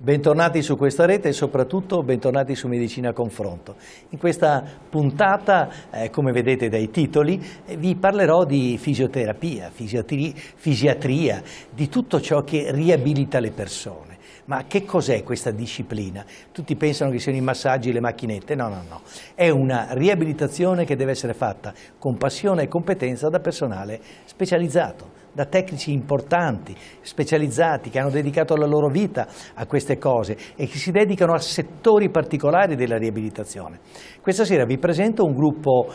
Bentornati su questa rete e soprattutto bentornati su Medicina a Confronto. In questa puntata, come vedete dai titoli, vi parlerò di fisioterapia, fisiatria, di tutto ciò che riabilita le persone. Ma che cos'è questa disciplina? Tutti pensano che siano i massaggi, le macchinette, no. È una riabilitazione che deve essere fatta con passione e competenza da personale specializzato, da tecnici importanti, specializzati, che hanno dedicato la loro vita a queste cose e che si dedicano a settori particolari della riabilitazione. Questa sera vi presento un gruppo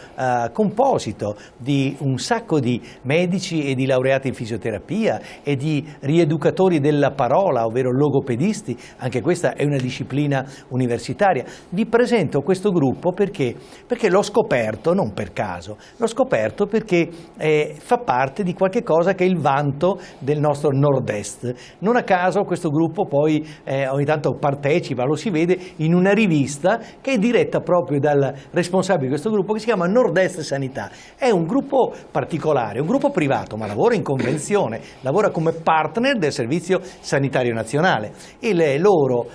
composito di un sacco di medici e di laureati in fisioterapia e di rieducatori della parola, ovvero logopedisti, anche questa è una disciplina universitaria. Vi presento questo gruppo perché l'ho scoperto, non per caso, l'ho scoperto perché fa parte di qualche cosa che è il vanto del nostro nord-est. Non a caso questo gruppo poi ogni tanto partecipa, lo si vede, in una rivista che è diretta proprio dal responsabile di questo gruppo, che si chiama Nord-Est Sanità. È un gruppo particolare, un gruppo privato, ma lavora in convenzione, lavora come partner del Servizio Sanitario Nazionale. Il loro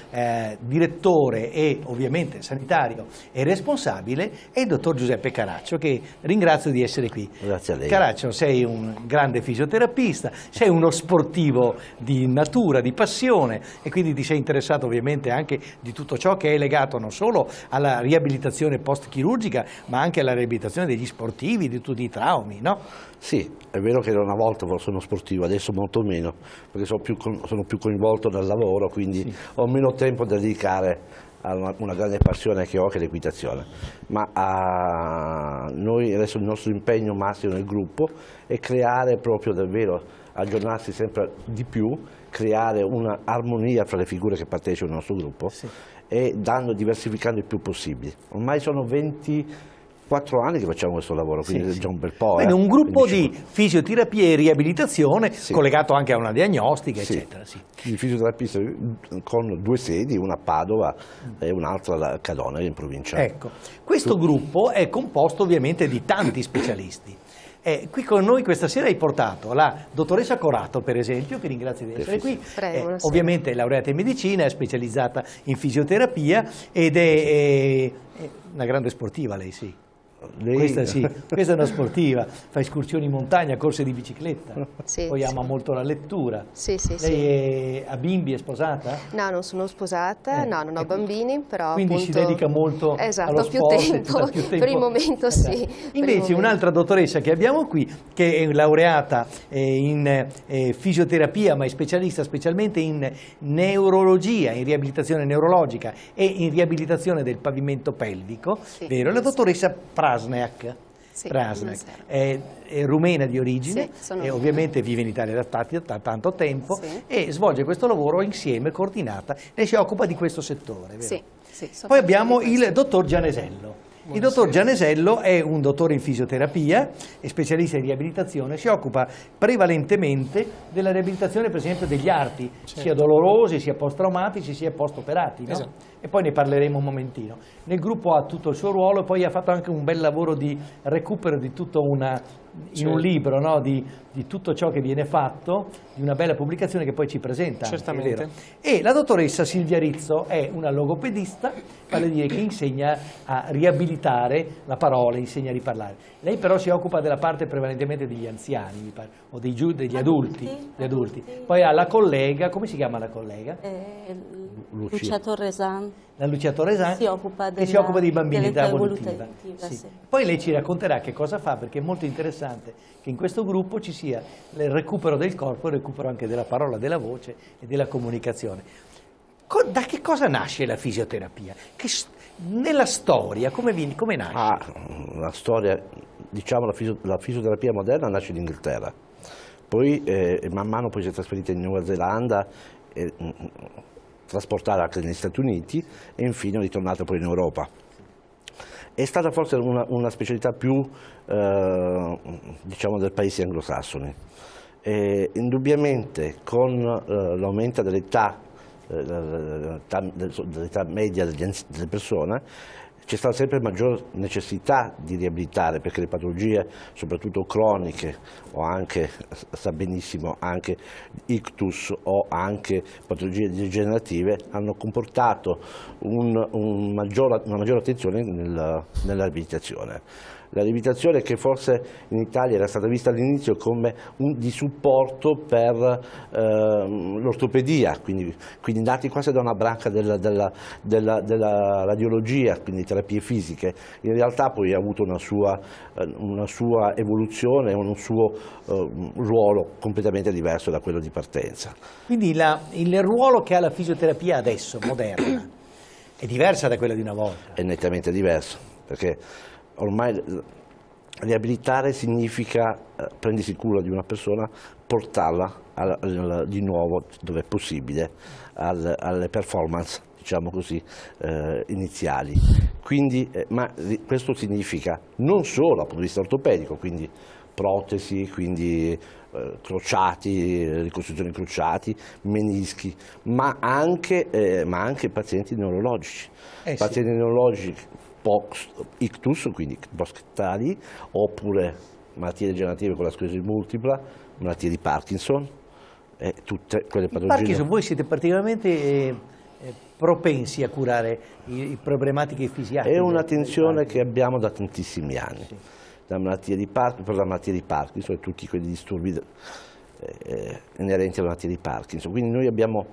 direttore e ovviamente sanitario e responsabile è il dottor Giuseppe Caraccio, che ringrazio di essere qui. Grazie a lei. Caraccio, sei un grande fisioterapista, sei uno sportivo di natura, di passione, e quindi ti sei interessato ovviamente anche di tutto ciò che è legato non solo alla riabilitazione post-chirurgica, ma anche alla riabilitazione degli sportivi, di tutti i traumi, no? Sì, è vero che una volta sono sportivo, adesso molto meno, perché sono più coinvolto nel lavoro, quindi sì, ho meno tempo da dedicare a una grande passione che ho, che è l'equitazione. Ma noi adesso il nostro impegno massimo nel gruppo è creare proprio davvero, aggiornarsi sempre di più, creare un'armonia fra le figure che partecipano al nostro gruppo, sì, e diversificando il più possibile. Ormai sono 24 anni che facciamo questo lavoro, quindi sì, è già un bel po'. Quindi un gruppo di fisioterapia e riabilitazione, sì, collegato anche a una diagnostica, sì, eccetera. Sì. Il fisioterapista con 2 sedi, una a Padova e un'altra a Cadonere, in provincia. Ecco, questo gruppo è composto ovviamente di tanti specialisti. Qui con noi questa sera hai portato la dottoressa Corato, per esempio, che ringrazio di essere qui. Prego, ovviamente è laureata in medicina, è specializzata in fisioterapia ed è una grande sportiva lei, sì. Questa sì, questa è una sportiva, fa escursioni in montagna, corse di bicicletta, sì, poi sì, ama molto la lettura. Sì, sì, lei ha bimbi, è sposata? No, non sono sposata, no, non ho bambini, però quindi appunto, si dedica molto allo sport. Più tempo, per il momento sì. Invece un'altra dottoressa che abbiamo qui, che è laureata in fisioterapia, ma è specialista specialmente in neurologia, in riabilitazione neurologica e in riabilitazione del pavimento pelvico, sì, vero? La dottoressa Prasneak. Sì, è rumena di origine, sì, e ovviamente vive in Italia da tanto tempo, sì, e svolge questo lavoro insieme, coordinata, e si occupa di questo settore. Vero? Sì, sì, poi abbiamo il dottor Gianesello. Il dottor Gianesello è un dottore in fisioterapia e specialista in riabilitazione, si occupa prevalentemente della riabilitazione per esempio degli arti, certo, sia dolorosi, sia post-traumatici, sia post-operati, no? Esatto. E poi ne parleremo un momentino. Nel gruppo ha tutto il suo ruolo e poi ha fatto anche un bel lavoro di recupero di tutto in un libro, no? di tutto ciò che viene fatto, di una bella pubblicazione che poi ci presenta. Certamente. Anche, e la dottoressa Silvia Rizzo è una logopedista, vale a dire che insegna a riabilitare la parola, insegna a riparlare. Lei però si occupa della parte prevalentemente degli anziani, mi pare, o degli adulti. Poi ha la collega, come si chiama la collega? Lucia Torresan. La Lucia Torresan, si occupa che si occupa dei bambini d'età evolutiva. Sì. Sì. Poi lei ci racconterà che cosa fa, perché è molto interessante che in questo gruppo ci sia il recupero del corpo, il recupero anche della parola, della voce e della comunicazione. Da che cosa nasce la fisioterapia? Nella storia, come nasce? La storia, diciamo, la fisioterapia moderna nasce in Inghilterra, poi man mano poi si è trasferita in Nuova Zelanda, trasportata anche negli Stati Uniti e infine è ritornata poi in Europa. È stata forse una specialità più diciamo del paesi anglosassoni. Indubbiamente con l'aumento dell'età media delle persone c'è stata sempre maggior necessità di riabilitare, perché le patologie, soprattutto croniche, o anche, sa benissimo, anche ictus o anche patologie degenerative, hanno comportato una maggiore attenzione nella riabilitazione. La riabilitazione, che forse in Italia era stata vista all'inizio come di supporto per l'ortopedia, quindi nati quasi da una branca della radiologia, quindi terapie fisiche, in realtà poi ha avuto una sua evoluzione, un suo ruolo completamente diverso da quello di partenza. Quindi il ruolo che ha la fisioterapia adesso, moderna, è diversa da quella di una volta? È nettamente diverso, perché ormai riabilitare significa prendersi cura di una persona, portarla di nuovo, dove è possibile, alle performance, diciamo così, iniziali. Quindi, ma questo significa non solo dal punto di vista ortopedico, quindi protesi, quindi crociati, ricostruzioni crociati, menischi, ma anche pazienti neurologici. Pazienti neurologici post-ictus, quindi post-ictali, oppure malattie degenerative con la sclerosi multipla, malattie di Parkinson, e tutte quelle patologie. Parkinson, voi siete particolarmente propensi a curare le problematiche fisiatiche? È una tensione che abbiamo da tantissimi anni, sì. Per la malattia di Parkinson e tutti quei disturbi inerenti alla malattia di Parkinson. Quindi noi abbiamo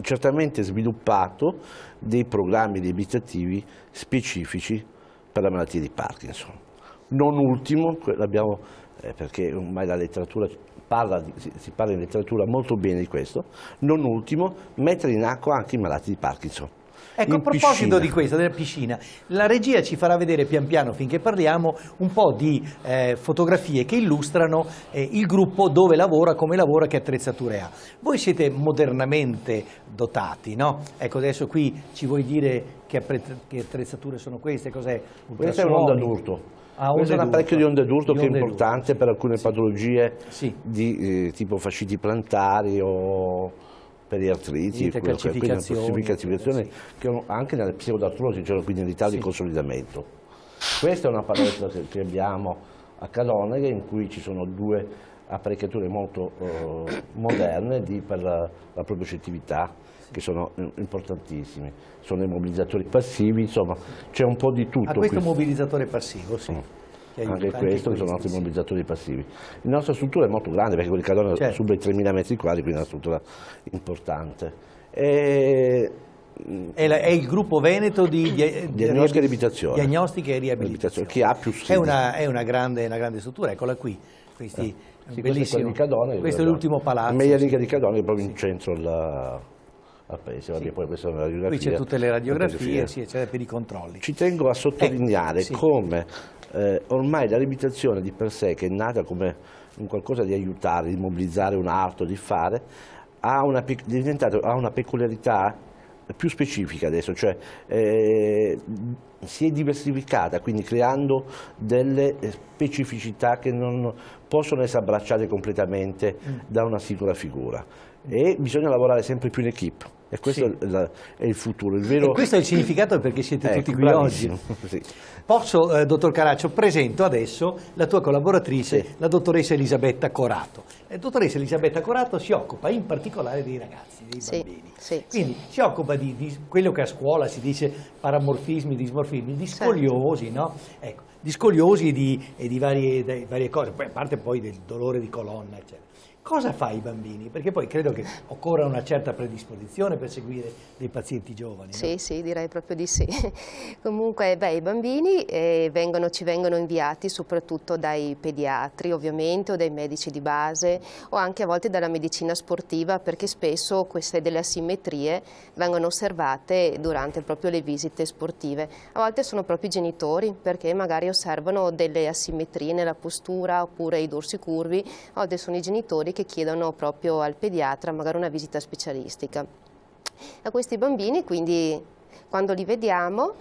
certamente sviluppato dei programmi riabilitativi specifici per la malattia di Parkinson. Non ultimo, perché ormai la letteratura si parla in letteratura molto bene di questo, non ultimo, mettere in acqua anche i malati di Parkinson. Ecco, a proposito di questo, della piscina, la regia ci farà vedere pian piano, finché parliamo, un po' di fotografie che illustrano il gruppo, dove lavora, come lavora, che attrezzature ha. Voi siete modernamente dotati, no? Ecco, adesso qui ci vuoi dire che attrezzature sono queste? Cos'è? Questa è un'onda d'urto. Questo è un apparecchio di onde d'urto che è importante per alcune patologie di tipo fasciti plantari o periartriti, calcificazioni, che anche nelle pseudoartrosi, cioè quindi in ritardo di consolidamento. Questa è una palestra che abbiamo a Caloneghe, in cui ci sono due apparecchiature molto moderne per la propriocettività, che sono importantissimi. Sono i mobilizzatori passivi, insomma c'è un po' di tutto. Questo mobilizzatore passivo, sì. Anche questo, che sono altri mobilizzatori passivi. La nostra struttura è molto grande, perché quel Caloneghe supera i 3.000 metri quadri, quindi è una struttura importante. È il gruppo veneto di diagnostica e riabilitazione. Diagnostica e riabilitazione. Chi ha più sedi. È una grande struttura, eccola qui. Questi bellissimo. Questo è l'ultimo palazzo. La meglio riga di Caloneghe, proprio in centro al paese. Poi questa è una radiografia. Qui c'è tutte le radiografie, c'è per i controlli. Ci tengo a sottolineare come ormai la riabilitazione di per sé, che è nata come un qualcosa di aiutare, di mobilizzare un arto, di fare, ha una peculiarità più specifica adesso, cioè si è diversificata, quindi creando delle specificità che non possono essere abbracciate completamente da una singola figura, e bisogna lavorare sempre più in equipe. E questo è il futuro. E questo è il significato perché siete tutti qui oggi. Sì. Posso, dottor Caraccio, presento adesso la tua collaboratrice, la dottoressa Elisabetta Corato. La dottoressa Elisabetta Corato si occupa in particolare dei ragazzi, dei bambini. Quindi si occupa di quello che a scuola si dice paramorfismi, dismorfismi, di scoliosi, no? Ecco, di scoliosi e di varie cose, poi a parte poi del dolore di colonna, eccetera. Cosa fa i bambini? Perché poi credo che occorra una certa predisposizione per seguire dei pazienti giovani. Sì, no? Sì, direi proprio di sì. Comunque, i bambini ci vengono inviati soprattutto dai pediatri, ovviamente, o dai medici di base, o anche a volte dalla medicina sportiva, perché spesso queste delle asimmetrie vengono osservate durante proprio le visite sportive. A volte sono proprio i genitori, perché magari osservano delle asimmetrie nella postura oppure i dorsi curvi, a volte sono i genitori che chiedono proprio al pediatra magari una visita specialistica. A questi bambini, quindi, quando li vediamo,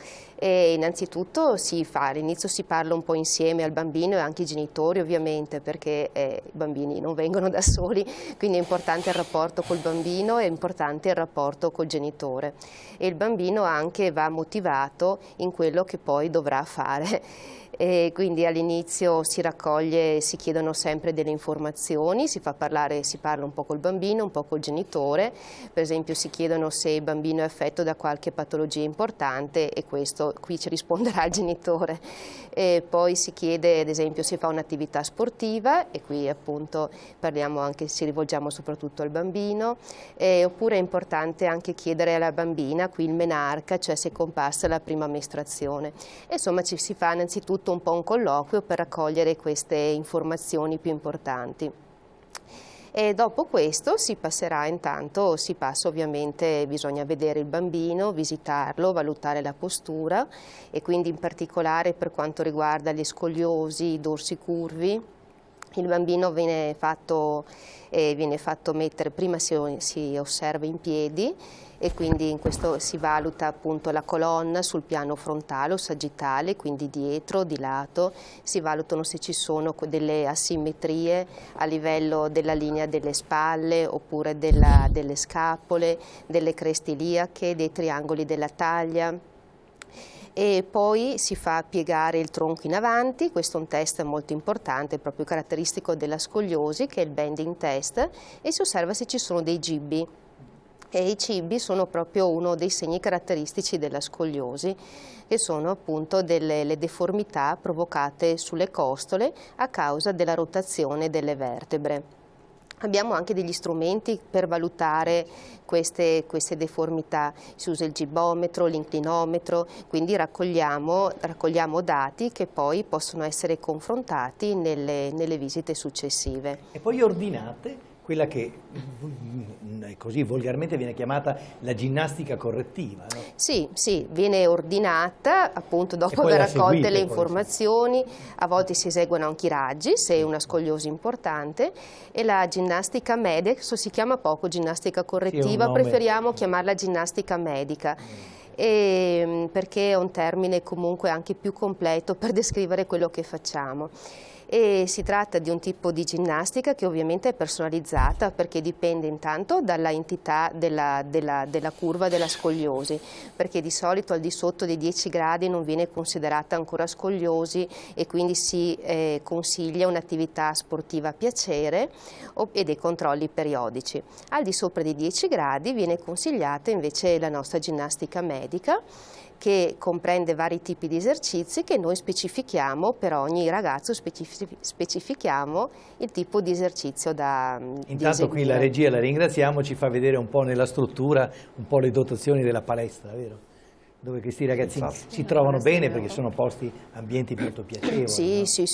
E innanzitutto all'inizio si parla un po' insieme al bambino e anche ai genitori ovviamente, perché i bambini non vengono da soli, quindi è importante il rapporto col bambino, è importante il rapporto col genitore, e il bambino anche va motivato in quello che poi dovrà fare. E quindi all'inizio si chiedono sempre delle informazioni, si parla un po' col bambino, un po' col genitore, per esempio si chiedono se il bambino è affetto da qualche patologia importante, e questo qui ci risponderà il genitore. E poi si chiede ad esempio se fa un'attività sportiva, e qui appunto si rivolgiamo soprattutto al bambino, oppure è importante anche chiedere alla bambina qui il menarca, cioè se è comparsa la prima mestruazione. E insomma ci si fa innanzitutto un po' un colloquio per raccogliere queste informazioni più importanti. E dopo questo si passa ovviamente, bisogna vedere il bambino, visitarlo, valutare la postura, e quindi in particolare per quanto riguarda le scoliosi, i dorsi curvi, il bambino viene fatto mettere, prima si osserva in piedi, e quindi in questo si valuta appunto la colonna sul piano frontale o sagittale, quindi dietro, di lato, si valutano se ci sono delle asimmetrie a livello della linea delle spalle, oppure delle scapole, delle creste iliache, dei triangoli della taglia. E poi si fa piegare il tronco in avanti, questo è un test molto importante, proprio caratteristico della scoliosi, che è il bending test, e si osserva se ci sono dei gibbi. E i cibbi sono proprio uno dei segni caratteristici della scoliosi, che sono appunto le deformità provocate sulle costole a causa della rotazione delle vertebre. Abbiamo anche degli strumenti per valutare queste deformità, si usa il gibbometro, l'inclinometro, quindi raccogliamo dati che poi possono essere confrontati nelle visite successive. E poi ordinate quella che così volgarmente viene chiamata la ginnastica correttiva, no? Sì, viene ordinata appunto dopo aver raccolte le informazioni, a volte si eseguono anche i raggi se è una scoliosi importante, e la ginnastica medica, si chiama poco ginnastica correttiva, preferiamo chiamarla ginnastica medica. Perché è un termine comunque anche più completo per descrivere quello che facciamo. E si tratta di un tipo di ginnastica che ovviamente è personalizzata, perché dipende intanto dalla entità della curva della scoliosi, perché di solito al di sotto dei 10 gradi non viene considerata ancora scoliosi, e quindi si consiglia un'attività sportiva a piacere e dei controlli periodici. Al di sopra dei 10 gradi viene consigliata invece la nostra ginnastica medica, che comprende vari tipi di esercizi che noi specifichiamo per ogni ragazzo, specifichiamo il tipo di esercizio da Intanto qui la regia, la ringraziamo, ci fa vedere un po' nella struttura, un po' le dotazioni della palestra, vero? Dove questi ragazzini si trovano bene, perché sono ambienti molto piacevoli. Sì, no? sì,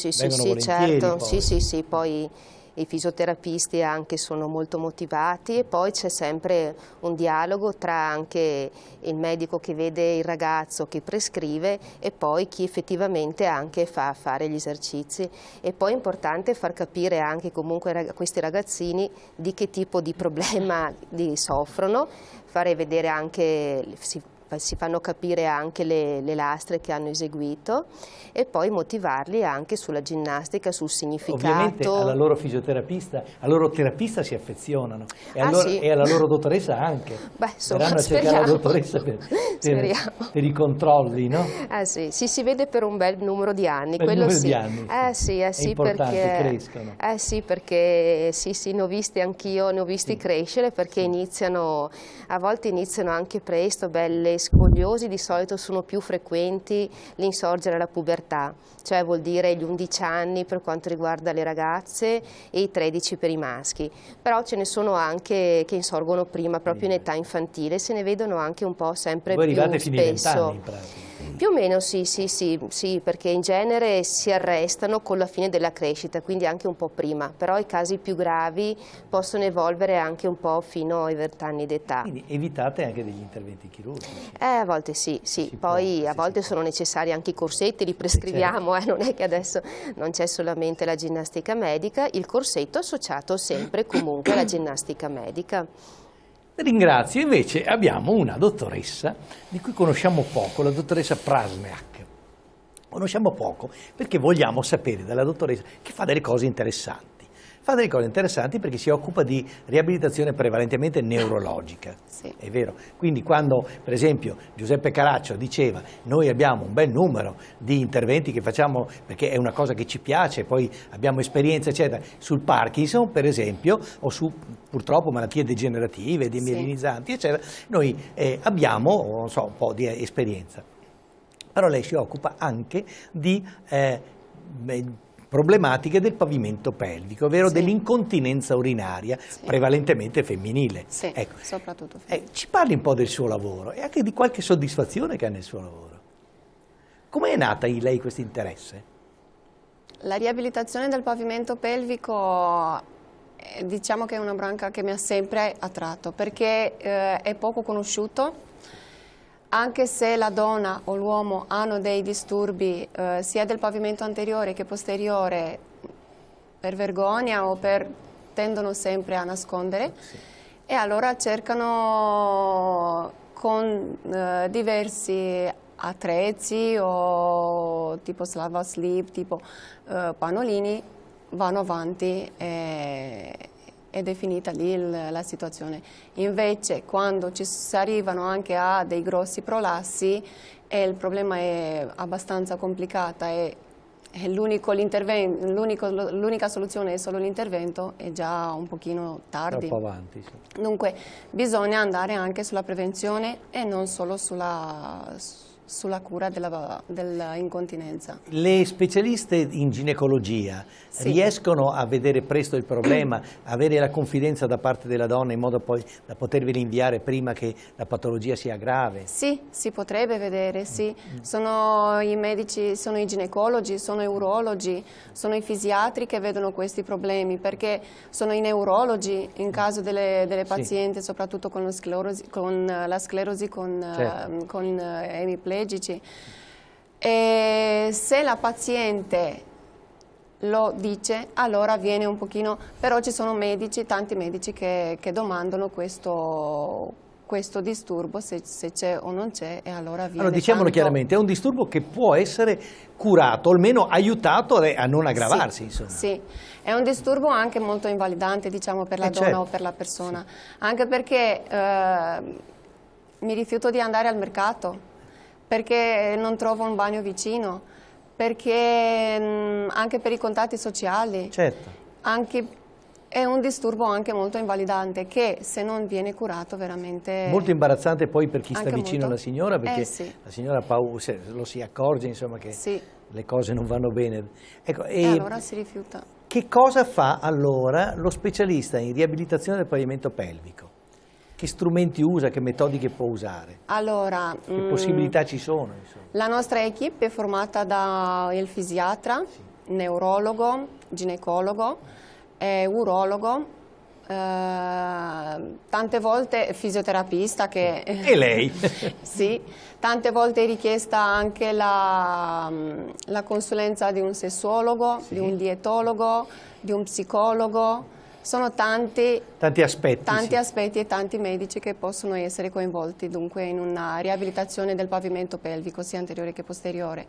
certo. Poi. Poi i fisioterapisti anche sono molto motivati, e poi c'è sempre un dialogo tra anche il medico che vede il ragazzo, che prescrive, e poi chi effettivamente anche fa fare gli esercizi. E poi è importante far capire anche comunque a questi ragazzini di che tipo di problema soffrono, fare vedere anche, si fanno capire anche le lastre che hanno eseguito, e poi motivarli anche sulla ginnastica, sul significato. Ovviamente alla loro fisioterapista, al loro terapista si affezionano, sì. e alla loro dottoressa anche. Verranno a cercare la dottoressa per i controlli, no? Sì, si vede per un bel numero di anni. Di anni, sì. È importante, perché crescono. Sì, perché ne ho visti anch'io, ne ho visti crescere, perché a volte iniziano anche presto, le scoliosi di solito sono più frequenti l'insorgere alla pubertà, cioè vuol dire gli 11 anni per quanto riguarda le ragazze e i 13 per i maschi, però ce ne sono anche che insorgono prima, proprio in età infantile, se ne vedono anche un po' sempre più spesso. Voi arrivate fino ai 20 anni in pratica. Più o meno sì, perché in genere si arrestano con la fine della crescita, quindi anche un po' prima, però i casi più gravi possono evolvere anche un po' fino ai 20 anni d'età. Quindi evitate anche degli interventi chirurgici? A volte sì, poi a volte sono necessari anche i corsetti, li prescriviamo, non è che adesso non c'è solamente la ginnastica medica, il corsetto associato sempre comunque alla ginnastica medica. Ringrazio, invece abbiamo una dottoressa di cui conosciamo poco, la dottoressa Prasniak. Conosciamo poco perché vogliamo sapere dalla dottoressa che fa delle cose interessanti. Fa delle cose interessanti perché si occupa di riabilitazione prevalentemente neurologica, Sì. è vero. Quindi quando, per esempio, Giuseppe Caraccio diceva noi abbiamo un bel numero di interventi che facciamo perché è una cosa che ci piace, poi abbiamo esperienza, eccetera, sul Parkinson, per esempio, o su purtroppo malattie degenerative, demierinizzanti, eccetera, noi abbiamo, non so, un po' di esperienza. Però lei si occupa anche di problematiche del pavimento pelvico, ovvero Sì. dell'incontinenza urinaria, Sì. prevalentemente femminile. Sì, Ecco. soprattutto femminile. Ci parli un po' del suo lavoro e anche di qualche soddisfazione che ha nel suo lavoro. Come è nata in lei questo interesse? La riabilitazione del pavimento pelvico diciamo che è una branca che mi ha sempre attratto perché è poco conosciuto, anche se la donna o l'uomo hanno dei disturbi sia del pavimento anteriore che posteriore per vergogna o tendono sempre a nascondere e allora cercano con diversi attrezzi o tipo Slava Sleep, tipo pannolini, vanno avanti ed è finita lì la situazione. Invece quando si arrivano anche a dei grossi prolassi il problema è abbastanza complicato e l'unica soluzione è solo l'intervento, è già un pochino tardi. Troppo avanti. Sì. Dunque bisogna andare anche sulla prevenzione e non solo sulla cura dell'incontinenza. Le specialiste in ginecologia riescono a vedere presto il problema, avere la confidenza da parte della donna in modo poi da poterveli inviare prima che la patologia sia grave? Sì, si potrebbe vedere, sì. Sono i medici, sono i ginecologi, sono i urologi, sono i fisiatri che vedono questi problemi, perché sono i neurologi in caso delle pazienti, soprattutto con la sclerosi, con emiplegici. E se la paziente lo dice, allora viene un pochino, però ci sono medici, tanti medici che domandano questo disturbo, se c'è o non c'è, e allora viene. Allora, diciamolo chiaramente, è un disturbo che può essere curato, o almeno aiutato a non aggravarsi. Sì, insomma. sì, è un disturbo anche molto invalidante, diciamo, per la donna certo. o per la persona, anche perché mi rifiuto di andare al mercato, perché non trovo un bagno vicino, perché anche per i contatti sociali, Certo. è un disturbo anche molto invalidante che se non viene curato veramente... Molto imbarazzante poi per chi sta Anche vicino molto. alla signora, perché Sì. la signora ha paura, lo si accorge insomma, che Sì. le cose non vanno bene. Ecco, E allora si rifiuta. che cosa fa allora lo specialista in riabilitazione del pavimento pelvico? Che strumenti usa, che metodiche può usare? Allora, Che possibilità ci sono? Insomma? la nostra equipe è formata dal fisiatra, neurologo, ginecologo, urologo, tante volte fisioterapista che... E lei? Sì, tante volte è richiesta anche la consulenza di un sessuologo, di un dietologo, di un psicologo. Sono tanti aspetti. aspetti e tanti medici che possono essere coinvolti dunque in una riabilitazione del pavimento pelvico sia anteriore che posteriore.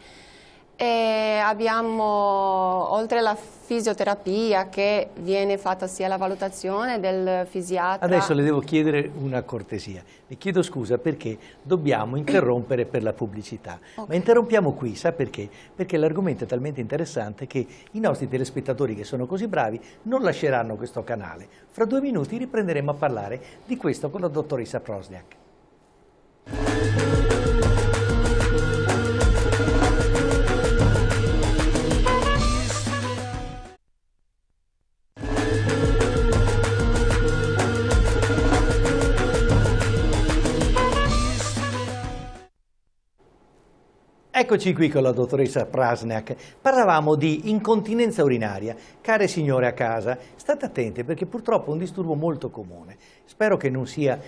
E abbiamo, oltre alla fisioterapia, che viene fatta sia la valutazione del fisiatra. Adesso le devo chiedere una cortesia. Le chiedo scusa perché dobbiamo interrompere per la pubblicità. Okay. Ma interrompiamo qui, sa perché? Perché l'argomento è talmente interessante che i nostri telespettatori, che sono così bravi, non lasceranno questo canale. Fra 2 minuti riprenderemo a parlare di questo con la dottoressa Prasniak. Eccoci qui con la dottoressa Prasniak. Parlavamo di incontinenza urinaria. Care signore a casa, state attente perché purtroppo è un disturbo molto comune. Spero che non sia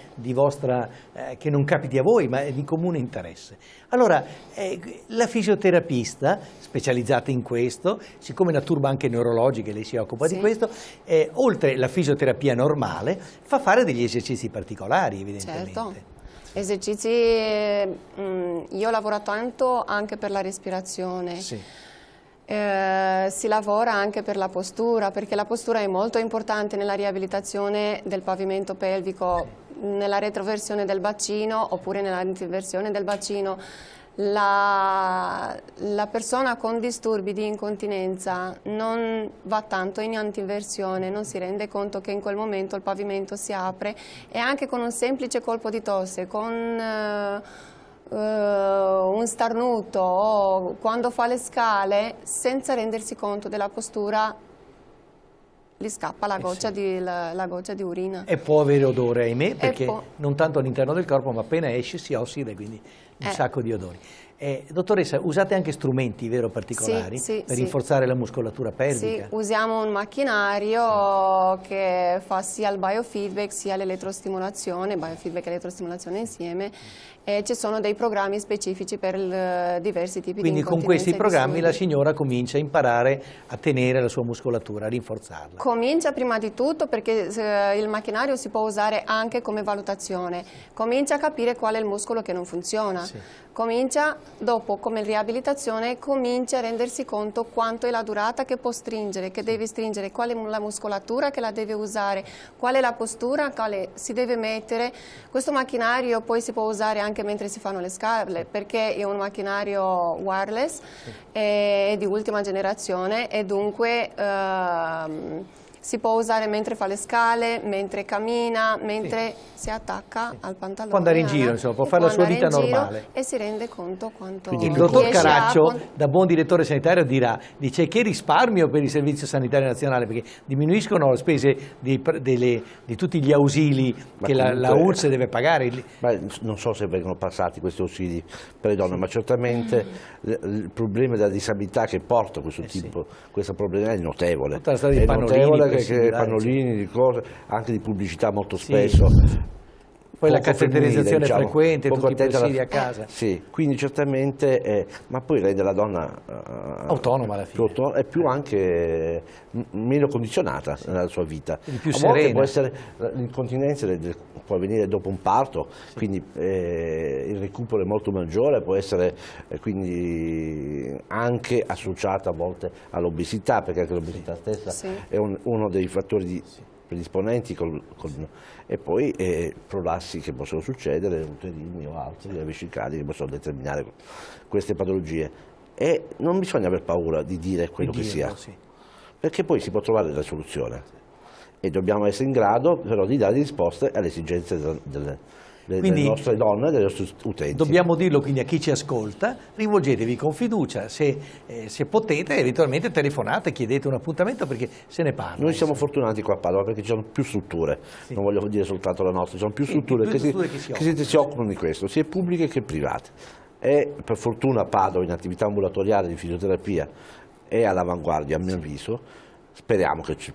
che non capiti a voi, ma è di comune interesse. Allora, la fisioterapista, specializzata in questo, siccome è una turba anche neurologica, lei si occupa di questo, oltre la fisioterapia normale, fa fare degli esercizi particolari, evidentemente. Certo. Esercizi, io lavoro tanto anche per la respirazione, Sì. Si lavora anche per la postura, perché la postura è molto importante nella riabilitazione del pavimento pelvico, nella retroversione del bacino oppure nell'antiversione del bacino. La persona con disturbi di incontinenza non va tanto in antiversione, non si rende conto che in quel momento il pavimento si apre e anche con un semplice colpo di tosse, con un starnuto o quando fa le scale, senza rendersi conto della postura, gli scappa la goccia, la goccia di urina. E può avere odore, ahimè, perché non tanto all'interno del corpo, ma appena esce si ossida e quindi un sacco di odori. Dottoressa, usate anche strumenti, vero, particolari per rinforzare la muscolatura pelvica? Sì, usiamo un macchinario che fa sia il biofeedback sia l'elettrostimolazione, biofeedback e elettrostimolazione insieme, e ci sono dei programmi specifici per diversi tipi di incontinenza. Quindi con questi programmi la signora comincia a imparare a tenere la sua muscolatura, a rinforzarla. Comincia prima di tutto perché il macchinario si può usare anche come valutazione, comincia a capire qual è il muscolo che non funziona. Comincia, dopo come riabilitazione, comincia a rendersi conto quanto è la durata che può stringere, che deve stringere, qual è la muscolatura che la deve usare, qual è la postura, quale si deve mettere. Questo macchinario poi si può usare anche mentre si fanno le scale, perché è un macchinario wireless, è di ultima generazione e dunque si può usare mentre fa le scale, mentre cammina, mentre si attacca al pantalone. Quando è in giro, insomma, può fare la sua vita normale. E si rende conto quanto... Quindi il dottor Caraccio, da buon direttore sanitario, dice che risparmio per il Servizio Sanitario Nazionale, perché diminuiscono le spese di tutti gli ausili che la ULSS deve pagare. Non so se vengono passati questi ausili per le donne, ma certamente il problema della disabilità che porta questo problema è notevole. Tutta la storia di pannolini, che pannolini, di cose, anche di pubblicità molto spesso. Poi la cateterizzazione frequente, tutti i presidi a casa. Sì, quindi certamente, ma poi rende la donna autonoma alla fine. È più anche meno condizionata nella sua vita. Più a serena. volte può essere l'incontinenza può avvenire dopo un parto, quindi il recupero è molto maggiore, può essere quindi anche associata a volte all'obesità, perché anche l'obesità stessa è uno dei fattori predisponenti e poi prolassi che possono succedere, uterini o altri, vescicali che possono determinare queste patologie. E non bisogna aver paura di dire quello che sia, perché poi si può trovare la soluzione e dobbiamo essere in grado però di dare risposte alle esigenze delle nostre donne e dei nostri utenti. Dobbiamo dirlo quindi a chi ci ascolta, rivolgetevi con fiducia, se potete eventualmente telefonate, chiedete un appuntamento perché se ne parla. Noi siamo fortunati qua a Padova perché ci sono più strutture, non voglio dire soltanto la nostra, ci sono più strutture che si occupano di questo, sia pubbliche che private. E per fortuna Padova in attività ambulatoriale di fisioterapia è all'avanguardia a mio avviso, speriamo che si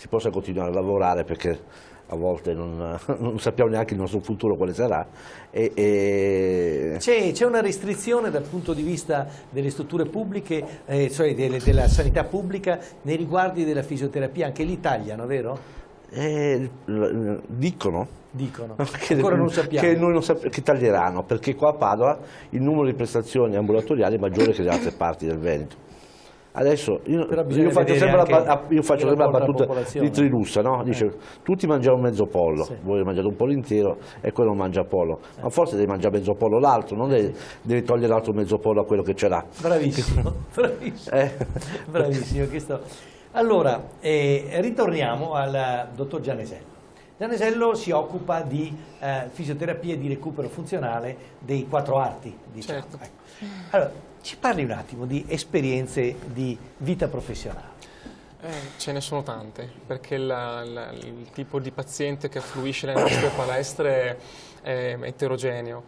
possa continuare a lavorare perché a volte non sappiamo neanche il nostro futuro quale sarà. C'è una restrizione dal punto di vista delle strutture pubbliche, cioè della sanità pubblica, nei riguardi della fisioterapia, anche lì tagliano, vero? Dicono che ancora non sappiamo che taglieranno, perché qua a Padova il numero di prestazioni ambulatoriali è maggiore che nelle altre parti del Veneto. Adesso io faccio sempre la battuta di Trilussa, no? Dice tutti mangiamo mezzo pollo, voi mangiate un pollo intero e quello non mangia pollo, ma forse devi mangiare mezzo pollo l'altro, non devi togliere l'altro mezzo pollo a quello che ce l'ha. Bravissimo, bravissimo. Allora, ritorniamo al dottor Gianesello. Gianesello si occupa di fisioterapia e di recupero funzionale dei 4 arti, diciamo. Certo. Allora, ci parli un attimo di esperienze di vita professionale. Ce ne sono tante, perché il tipo di paziente che affluisce nelle nostre palestre eterogeneo.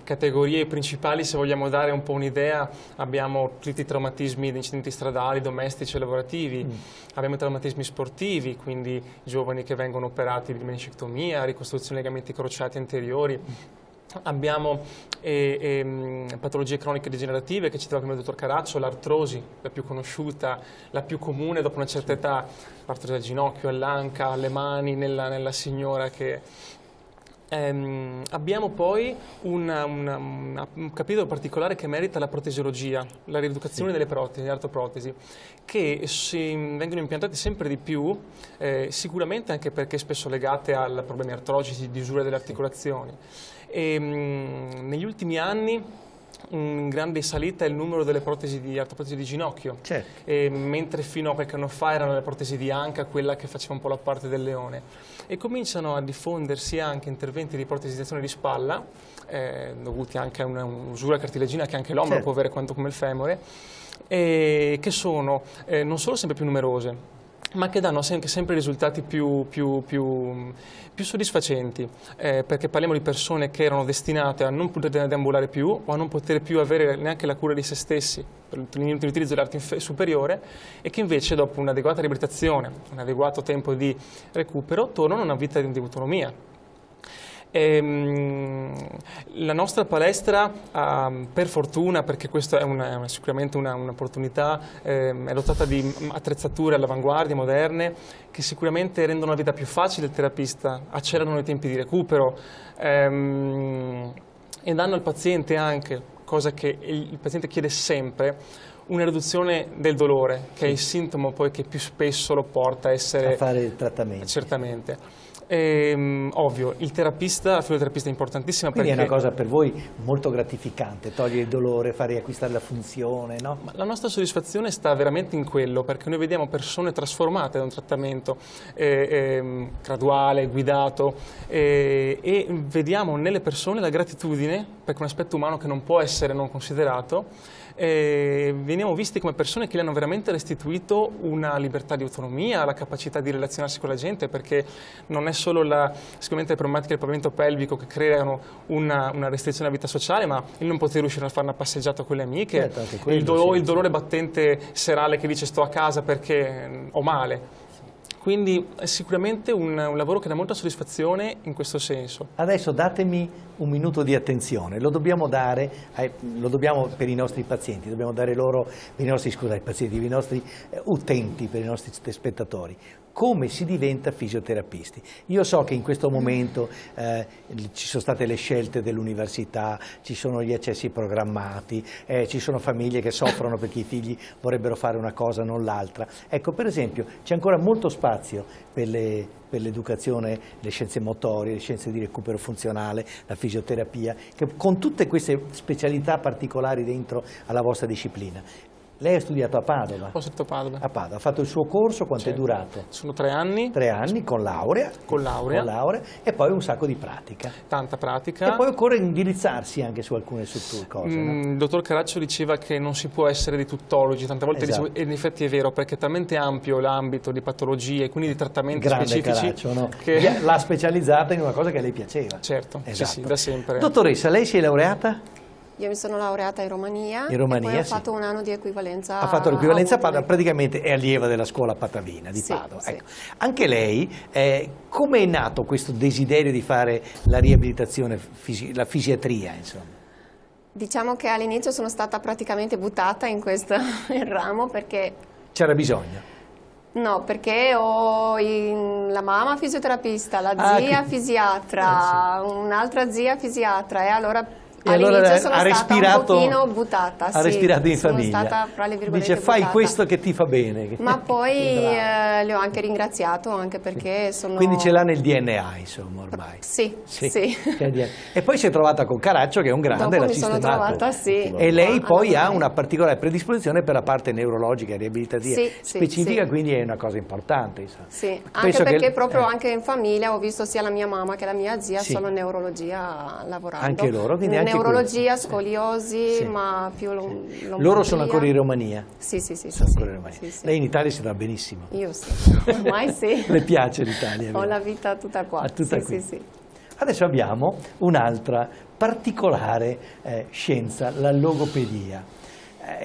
Categorie principali, se vogliamo dare un po' un'idea, abbiamo tutti i traumatismi di incidenti stradali, domestici e lavorativi, abbiamo i traumatismi sportivi, quindi giovani che vengono operati di meniscectomia, ricostruzione legamenti crociati anteriori. Abbiamo patologie croniche degenerative che citava prima il dottor Caraccio, l'artrosi, la più conosciuta, la più comune dopo una certa età, l'artrosi al ginocchio, all'anca, alle mani, nella signora che... abbiamo poi un capitolo particolare che merita la protesiologia, la rieducazione delle protesi, delle artroprotesi, che vengono impiantate sempre di più, sicuramente anche perché spesso legate a problemi artrogeni, di usura delle articolazioni. Negli ultimi anni in grande salita è il numero delle artroprotesi di ginocchio, mentre fino a qualche anno fa erano le protesi di anca, quella che faceva un po' la parte del leone, e cominciano a diffondersi anche interventi di protesizzazione di spalla, dovuti anche a un'usura cartilagina che anche l'uomo può avere quanto come il femore, che sono non solo sempre più numerose, ma che danno sempre risultati più soddisfacenti, perché parliamo di persone che erano destinate a non poter deambulare più o a non poter più avere neanche la cura di se stessi per l'utilizzo dell'arte superiore, e che invece dopo un'adeguata riabilitazione, un adeguato tempo di recupero, tornano a una vita di autonomia. La nostra palestra, per fortuna, perché questa è sicuramente un'opportunità, è dotata di attrezzature all'avanguardia, moderne, che sicuramente rendono la vita più facile al terapista, accelerano i tempi di recupero e danno al paziente anche, cosa che il paziente chiede sempre, una riduzione del dolore, che è il sintomo poi che più spesso lo porta a fare il trattamento. Certamente. Ovvio, la fisioterapista è importantissima. Quindi perché è una cosa per voi molto gratificante, togliere il dolore, far riacquistare la funzione, no? Ma la nostra soddisfazione sta veramente in quello, perché noi vediamo persone trasformate da un trattamento graduale, guidato, e vediamo nelle persone la gratitudine, perché è un aspetto umano che non può essere non considerato. Veniamo visti come persone che le hanno veramente restituito una libertà di autonomia, la capacità di relazionarsi con la gente, perché non è solo sicuramente le problematiche del pavimento pelvico che creano una restrizione alla vita sociale, ma il non poter riuscire a fare una passeggiata con le amiche, il dolore battente serale che dice sto a casa perché ho male. Quindi è sicuramente un lavoro che dà molta soddisfazione in questo senso. Adesso datemi un minuto di attenzione, lo dobbiamo dare, lo dobbiamo per i nostri pazienti, dobbiamo dare loro, per i nostri utenti, per i nostri spettatori. Come si diventa fisioterapisti? Io so che in questo momento ci sono state le scelte dell'università, ci sono gli accessi programmati, ci sono famiglie che soffrono perché i figli vorrebbero fare una cosa non l'altra. Ecco, per esempio, c'è ancora molto spazio per l'educazione, le scienze motorie, le scienze di recupero funzionale, la fisioterapia, che con tutte queste specialità particolari dentro alla vostra disciplina. Lei ha studiato a Padova? Ho studiato a Padova. A Padova. Ha fatto il suo corso, quanto è durato? Sono 3 anni. 3 anni, con laurea. Con laurea. E poi un sacco di pratica. Tanta pratica. E poi occorre indirizzarsi anche su alcune cose. No? Il dottor Caraccio diceva che non si può essere di tuttologi, tante volte dicevo, e in effetti è vero, perché è talmente ampio l'ambito di patologie e quindi di trattamenti specifici. Caraccio, no? Che l'ha specializzata in una cosa che a lei piaceva. Certo, sì, da sempre. Dottoressa, lei si è laureata? Io mi sono laureata in Romania, e poi ho fatto un anno di equivalenza. Ha fatto l'equivalenza a Padova, praticamente è allieva della scuola patavina di Padova. Sì. Ecco. Anche lei, come è nato questo desiderio di fare la riabilitazione, la fisiatria, insomma? Diciamo che all'inizio sono stata praticamente buttata in questo ramo perché... C'era bisogno? No, perché ho la mamma fisioterapista, la zia fisiatra, un'altra zia fisiatra, e allora... All'inizio sono stata un pochino buttata. Ha respirato in famiglia. Sono stata, fra le virgolette, dice fai buttata. Questo che ti fa bene. Ma poi le ho anche ringraziato, anche perché sono... Quindi ce l'ha nel DNA, insomma, ormai. Sì. E poi si è trovata con Caraccio, che è un grande, l'ha sistemato. Dopo mi sono trovata, sì. E lei poi ha una particolare predisposizione per la parte neurologica e riabilitativa specifica, quindi è una cosa importante. Insomma. Sì, anche perché proprio anche in famiglia ho visto sia la mia mamma che la mia zia solo neurologia lavorando. Anche loro, quindi anche neurologia, scoliosi, ma più lombalgia. Loro sono ancora in Romania? Sì. Ancora in Romania. Lei in Italia si trova benissimo? Io sì, ormai sì. Le piace l'Italia? Ho la vita tutta qua. Tutta qui. Sì. Adesso abbiamo un'altra particolare scienza, la logopedia,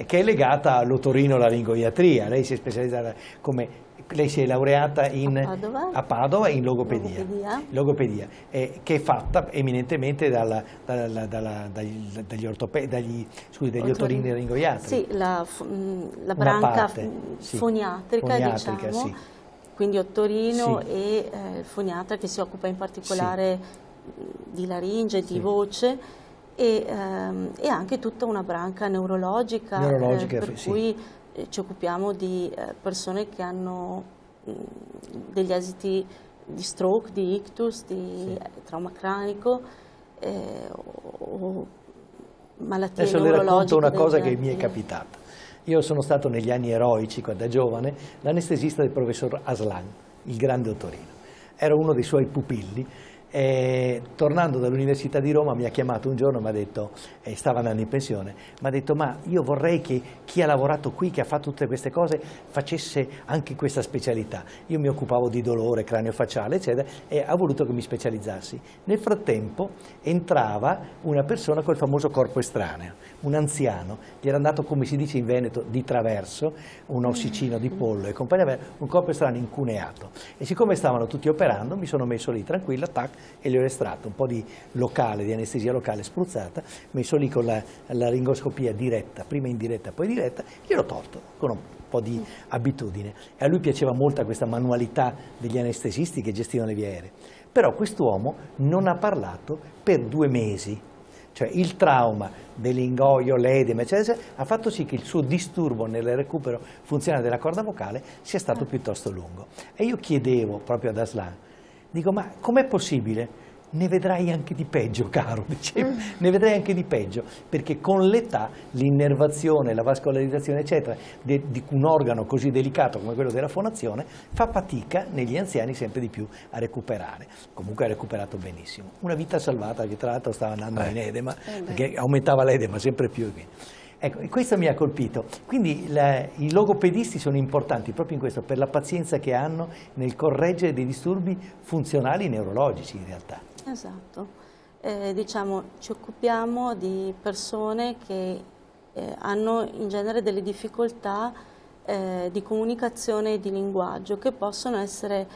che è legata all'otorino-laringoiatria. Lei si è specializzata lei si è laureata a Padova in logopedia, che è fatta eminentemente dagli otorini-laringoiatri. Sì, la branca foniatrica, diciamo, sì. Quindi otorino Sì. e il foniatra, che si occupa in particolare di laringe, di voce, e anche tutta una branca neurologica, per cui ci occupiamo di persone che hanno degli esiti di stroke, di ictus, di trauma cranico o malattie Adesso neurologiche. le racconto una cosa che mi è genere. capitata. Io sono stato negli anni eroici, quando da giovane, l'anestesista del professor Aslan, il grande otorino. Ero uno dei suoi pupilli. Tornando dall'Università di Roma mi ha chiamato un giorno, mi ha detto, stava andando in pensione, mi ha detto: ma io vorrei che chi ha lavorato qui, che ha fatto tutte queste cose, facesse anche questa specialità. Io mi occupavo di dolore craniofaciale, eccetera, e ha voluto che mi specializzassi. Nel frattempo entrava una persona col famoso corpo estraneo, un anziano, gli era andato, come si dice in Veneto, di traverso, un ossicino di pollo e compagnia, un corpo estraneo incuneato. E siccome stavano tutti operando, mi sono messo lì tranquilla, tac, e gli ho estratto un po' di anestesia locale spruzzata, messo lì con la laringoscopia diretta, prima indiretta poi diretta, gliel'ho tolto con un po' di abitudine. E a lui piaceva molto questa manualità degli anestesisti che gestivano le vie aeree. Però quest'uomo non ha parlato per 2 mesi. Cioè il trauma dell'ingoio, l'edema, eccetera, ha fatto sì che il suo disturbo nel recupero funzionale della corda vocale sia stato piuttosto lungo. E io chiedevo proprio ad Aslan, dico: ma com'è possibile? Ne vedrai anche di peggio, caro, dicevo, ne vedrai anche di peggio, perché con l'età l'innervazione, la vascolarizzazione, eccetera, di un organo così delicato come quello della fonazione, fa fatica negli anziani sempre di più a recuperare. Comunque ha recuperato benissimo. Una vita salvata, che tra l'altro stava andando in edema, perché aumentava l'edema sempre più. Ecco, questo mi ha colpito. Quindi i logopedisti sono importanti proprio in questo, per la pazienza che hanno nel correggere dei disturbi funzionali neurologici in realtà. Esatto. Diciamo, ci occupiamo di persone che hanno in genere delle difficoltà di comunicazione e di linguaggio che possono essere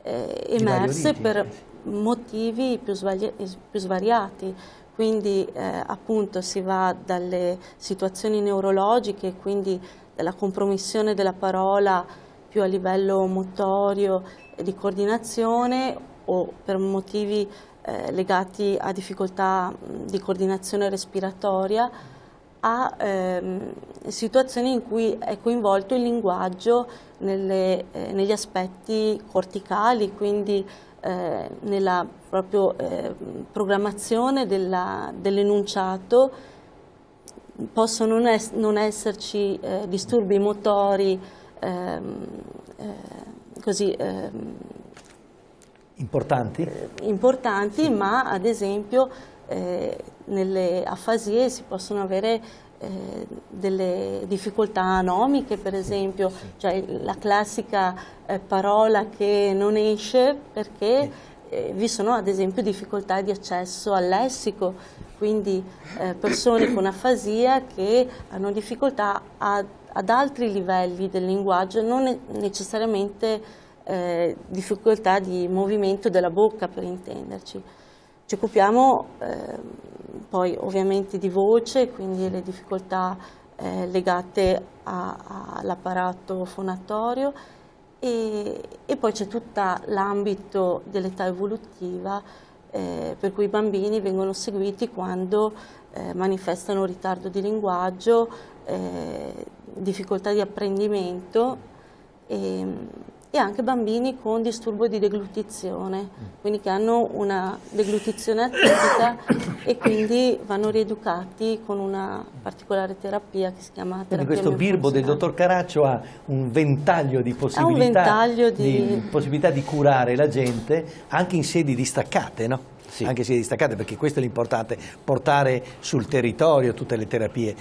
emerse per motivi più svariati. Quindi appunto si va dalle situazioni neurologiche, quindi dalla compromissione della parola più a livello motorio e di coordinazione, o per motivi legati a difficoltà di coordinazione respiratoria, a situazioni in cui è coinvolto il linguaggio negli aspetti corticali, quindi nella proprio programmazione dell'enunciato. Possono non esserci disturbi motori così importanti, ma ad esempio nelle afasie si possono avere delle difficoltà anomiche, per esempio, cioè la classica parola che non esce perché vi sono ad esempio difficoltà di accesso al lessico, quindi persone con afasia che hanno difficoltà ad altri livelli del linguaggio, non necessariamente difficoltà di movimento della bocca, per intenderci. Ci occupiamo poi ovviamente di voce, quindi le difficoltà legate all'apparato fonatorio, e poi c'è tutto l'ambito dell'età evolutiva, per cui i bambini vengono seguiti quando manifestano ritardo di linguaggio, difficoltà di apprendimento, e anche bambini con disturbo di deglutizione, quindi che hanno una deglutizione atipica e quindi vanno rieducati con una particolare terapia che si chiama terapia questo birbo del dottor Caraccio ha un ventaglio di possibilità, possibilità di curare la gente anche in sedi distaccate, no? Sì. Anche sedi distaccate, perché questo è l'importante, portare sul territorio tutte le terapie.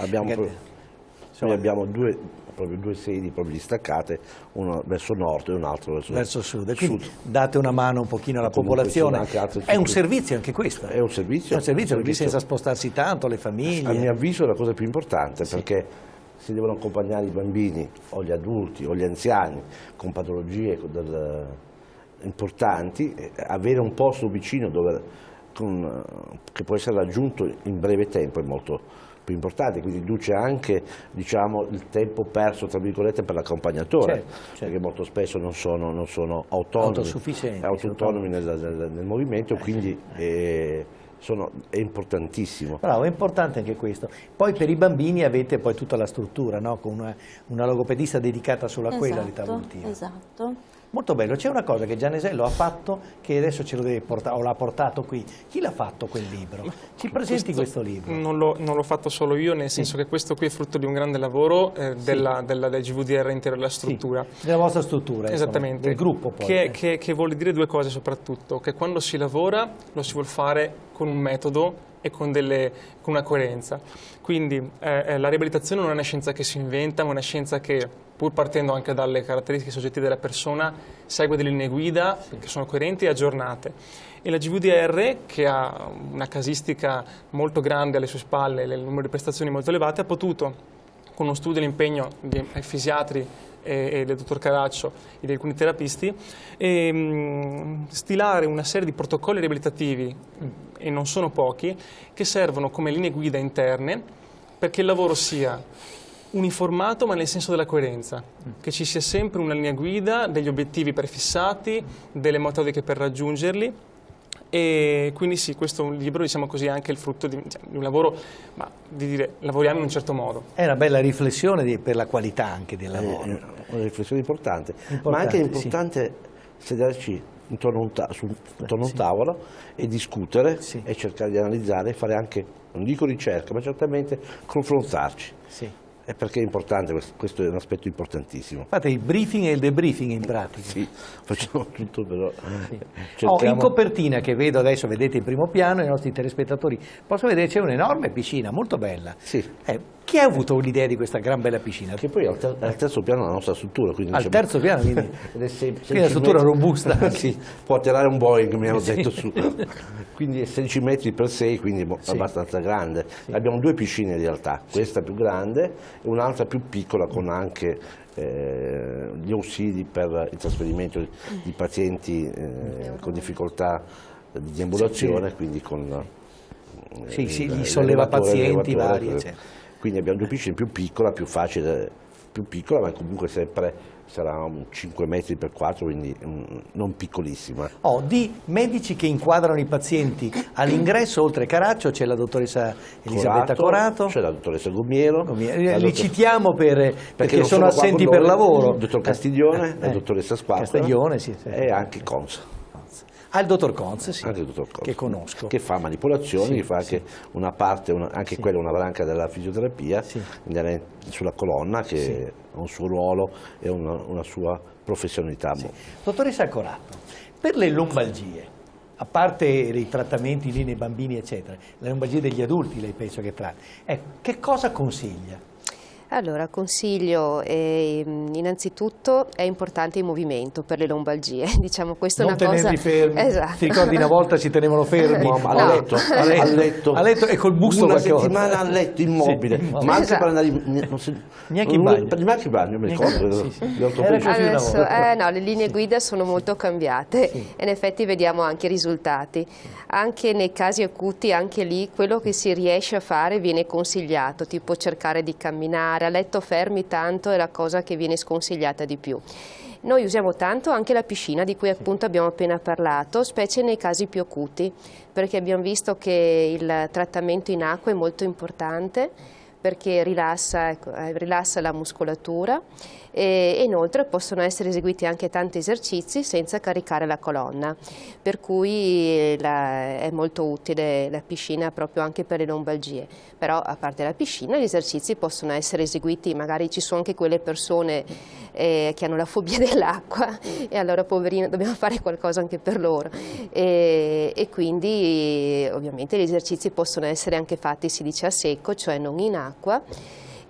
Noi abbiamo 2 proprio due sedi proprio distaccate, una verso nord e un altro verso sud. Quindi date una mano un pochino alla popolazione. È un servizio anche questo. È un servizio. È un servizio perché senza spostarsi tanto le famiglie. A mio avviso è la cosa più importante, perché si devono accompagnare i bambini o gli adulti o gli anziani con patologie importanti, avere un posto vicino che può essere raggiunto in breve tempo è molto più importante, quindi riduce anche, diciamo, il tempo perso tra virgolette per l'accompagnatore, perché molto spesso non sono autonomi nel movimento, quindi è importantissimo. Bravo, è importante anche questo. Poi per i bambini avete poi tutta la struttura, no? Con una logopedista dedicata solo a quella all'età evolutiva. Esatto. Molto bello. C'è una cosa che Gianesello ha fatto che adesso ce lo deve portare, o l'ha portato qui. Chi l'ha fatto quel libro? Ci presenti questo libro? Non l'ho fatto solo io, nel senso che questo qui è frutto di un grande lavoro del GVDR intero, della struttura. Della vostra struttura, esattamente. Del gruppo poi. Che vuole dire due cose soprattutto, che quando si lavora lo si vuole fare con un metodo e con una coerenza. Quindi la riabilitazione non è una scienza che si inventa, ma è una scienza che, pur partendo anche dalle caratteristiche soggettive della persona, segue delle linee guida che sono coerenti e aggiornate. E la GVDR, che ha una casistica molto grande alle sue spalle, il numero di prestazioni molto elevate, ha potuto, con uno studio e l'impegno dei fisiatri e del dottor Caraccio e di alcuni terapisti, stilare una serie di protocolli riabilitativi, e non sono pochi, che servono come linee guida interne perché il lavoro sia uniformato ma nel senso della coerenza, che ci sia sempre una linea guida, degli obiettivi prefissati, delle metodiche per raggiungerli. E quindi sì, questo è un libro, diciamo così, anche il frutto di un lavoro, ma di dire lavoriamo in un certo modo. È una bella riflessione per la qualità anche del lavoro. Una riflessione importante, ma anche importante sederci intorno a un tavolo e discutere e cercare di analizzare, fare anche, non dico ricerca, ma certamente confrontarci. È perché è importante, questo è un aspetto importantissimo. Fate il briefing e il debriefing in pratica. Sì, facciamo tutto però. In copertina, che vedo adesso, vedete in primo piano, i nostri telespettatori possono vedere, c'è un'enorme piscina, molto bella. Chi ha avuto l'idea di questa gran bella piscina? Che poi è al terzo piano della nostra struttura. Quindi al terzo piano, quindi è una struttura robusta. Sì, può atterrare un Boeing, mi hanno detto su. Quindi è 16 metri per 6, quindi è abbastanza grande. Abbiamo due piscine in realtà, questa più grande e un'altra più piccola con anche gli ausili per il trasferimento di pazienti con difficoltà di deambulazione, quindi con gli solleva pazienti vari, eccetera. Quindi abbiamo due piscine più piccola, più facile, più piccola, ma comunque sempre sarà un 5 metri per 4, quindi non piccolissima. Di medici che inquadrano i pazienti all'ingresso, oltre Caraccio, c'è la dottoressa Elisabetta Corato, c'è la dottoressa Gomiero. Li citiamo perché sono assenti per lavoro. Il dottor Castiglione, la dottoressa Squarta e anche Conza. Il dottor Conz, anche il dottor Conz, che conosco. Che fa manipolazioni, che fa anche una parte, anche quella una branca della fisioterapia, sulla colonna, che ha un suo ruolo e una sua professionalità. Dottoressa Corato, per le lombalgie, a parte i trattamenti lì nei bambini, eccetera, le lombalgie degli adulti lei penso che tratta, che cosa consiglia? Allora, consiglio, innanzitutto è importante il movimento per le lombalgie, diciamo questa è una cosa... Non tenerli fermi, esatto. Ti ricordi una volta si tenevano fermi? A letto e col busto una settimana a letto immobile, ma anche per andare neanche in bagno. Neanche in bagno, mi ricordo. Adesso, no, le linee guida sono molto cambiate e in effetti vediamo anche i risultati. Anche nei casi acuti, anche lì, quello che si riesce a fare viene consigliato, tipo cercare di camminare, a letto fermi tanto è la cosa che viene sconsigliata di più. Noi usiamo tanto anche la piscina di cui appunto abbiamo appena parlato, specie nei casi più acuti, perché abbiamo visto che il trattamento in acqua è molto importante perché rilassa la muscolatura e inoltre possono essere eseguiti anche tanti esercizi senza caricare la colonna, per cui è molto utile la piscina proprio anche per le lombalgie. Però a parte la piscina gli esercizi possono essere eseguiti, magari ci sono anche quelle persone che hanno la fobia dell'acqua e allora poverino dobbiamo fare qualcosa anche per loro e quindi ovviamente gli esercizi possono essere anche fatti, si dice a secco, cioè non in acqua.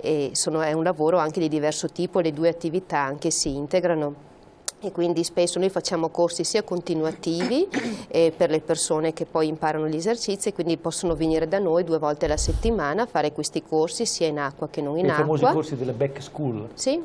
e è un lavoro anche di diverso tipo, le due attività anche si integrano. E quindi spesso noi facciamo corsi sia continuativi per le persone che poi imparano gli esercizi, e quindi possono venire da noi 2 volte alla settimana a fare questi corsi sia in acqua che non in acqua. I famosi corsi delle back school. Sì.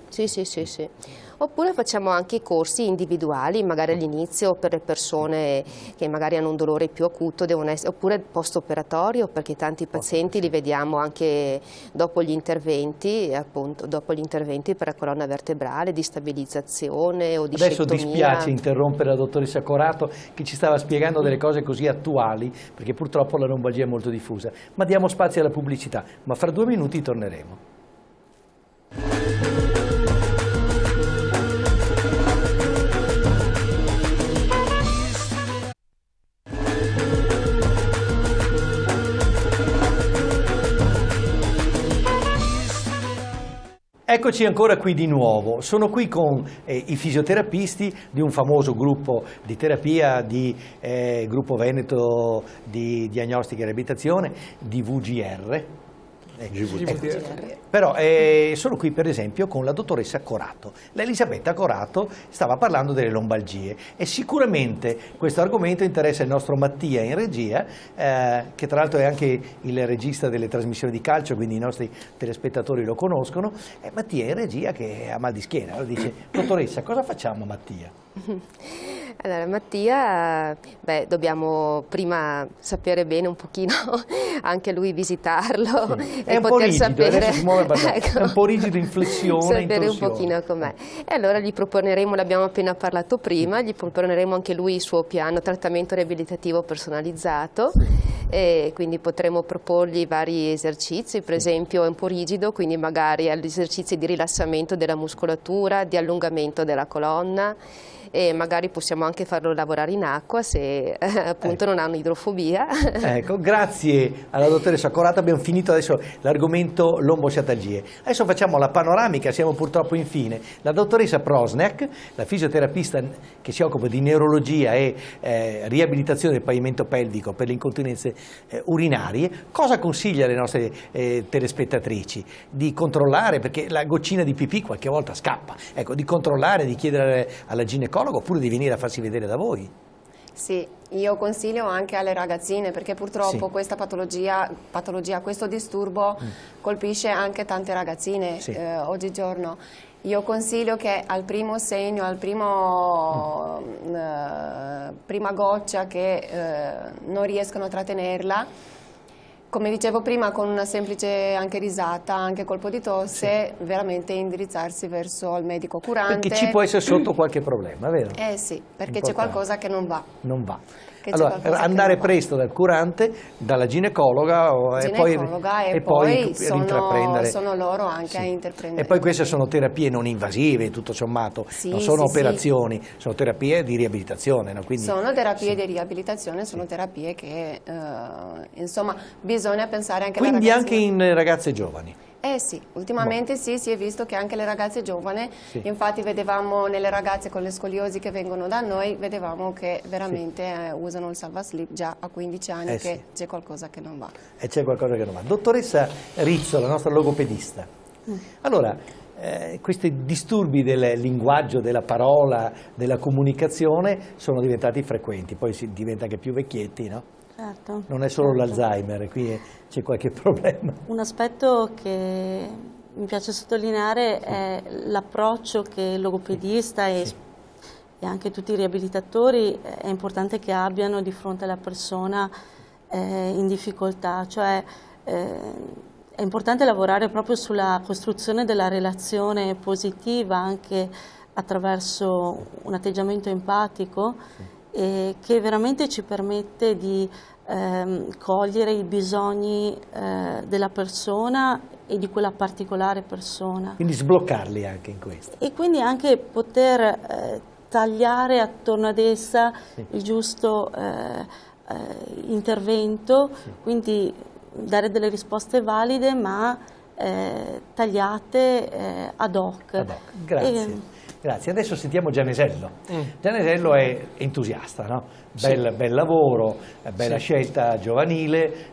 Oppure facciamo anche corsi individuali, magari all'inizio per le persone che magari hanno un dolore più acuto, oppure post-operatorio, perché tanti pazienti li vediamo anche dopo gli interventi, appunto, dopo gli interventi per la colonna vertebrale, di stabilizzazione o di Adesso scettomia. dispiace interrompere la dottoressa Corato che ci stava spiegando delle cose così attuali, perché purtroppo la lombalgia è molto diffusa, ma diamo spazio alla pubblicità, ma fra 2 minuti torneremo. Eccoci ancora qui di nuovo, sono qui con i fisioterapisti di un famoso gruppo di terapia, gruppo Veneto di diagnostica e riabilitazione, di VGR. Però sono qui per esempio con la dottoressa Corato. Elisabetta Corato stava parlando delle lombalgie e sicuramente questo argomento interessa il nostro Mattia in regia, che tra l'altro è anche il regista delle trasmissioni di calcio, quindi i nostri telespettatori lo conoscono. Mattia in regia che ha mal di schiena, allora dice: dottoressa, cosa facciamo Mattia? Allora Mattia, dobbiamo prima sapere bene un pochino, anche lui visitarlo, sì. e è un poter po' rigido, sapere, adesso si muove ecco, è un po' rigido in flessione, sapere un pochino com'è. E allora gli proponeremo, l'abbiamo appena parlato prima, gli proponeremo anche lui il suo piano trattamento riabilitativo personalizzato, e quindi potremo proporgli vari esercizi, per esempio è un po' rigido, quindi magari agli esercizi di rilassamento della muscolatura, di allungamento della colonna, e magari possiamo anche farlo lavorare in acqua se appunto non hanno idrofobia. Ecco, grazie alla dottoressa Corato, abbiamo finito adesso l'argomento lombosciatalgie. Adesso facciamo la panoramica, siamo purtroppo infine. La dottoressa Prosniak, la fisioterapista che si occupa di neurologia e riabilitazione del pavimento pelvico per le incontinenze urinarie, cosa consiglia alle nostre telespettatrici? Di controllare, perché la goccina di pipì qualche volta scappa, ecco, di controllare, di chiedere alla ginecologa oppure di venire a farsi vedere da voi? Sì, io consiglio anche alle ragazzine, perché purtroppo Sì. questa patologia, questo disturbo colpisce anche tante ragazzine Sì. oggigiorno. Io consiglio che al primo segno, prima goccia che non riescono a trattenerla, come dicevo prima, con una semplice anche risata, anche colpo di tosse, sì, veramente indirizzarsi verso il medico curante. Perché ci può essere sotto qualche problema, vero? Sì, perché c'è qualcosa che non va. Non va. Allora, andare presto dal curante, dalla ginecologa, e poi intraprendere. Sono loro anche sì, a intraprendere. E poi queste sono terapie non invasive, tutto sommato, sì, non sono sì, operazioni, sono terapie di riabilitazione. No? Quindi, sono terapie sì, di riabilitazione, sono terapie che insomma bisogna pensare anche quindi alle anche in ragazze giovani. Sì, ultimamente sì, si è visto che anche le ragazze giovani, sì, infatti vedevamo nelle ragazze con le scoliosi che vengono da noi, vedevamo che veramente usano il salvaslip già a 15 anni, che sì, c'è qualcosa che non va. E c'è qualcosa che non va. Dottoressa Rizzo, la nostra logopedista, allora, questi disturbi del linguaggio, della parola, della comunicazione sono diventati frequenti, poi si diventa anche più vecchietti, no? Certo. Non è solo l'Alzheimer, qui c'è qualche problema. Un aspetto che mi piace sottolineare è l'approccio che il logopedista e anche tutti i riabilitatori è importante che abbiano di fronte alla persona in difficoltà, cioè è importante lavorare proprio sulla costruzione della relazione positiva anche attraverso un atteggiamento empatico, che veramente ci permette di cogliere i bisogni della persona e di quella particolare persona. Quindi sbloccarli anche in questo. E quindi anche poter tagliare attorno ad essa il giusto intervento, quindi dare delle risposte valide, ma tagliate ad hoc. Grazie. Grazie, adesso sentiamo Gianesello. Gianesello è entusiasta, no? Bel lavoro, bella scelta giovanile,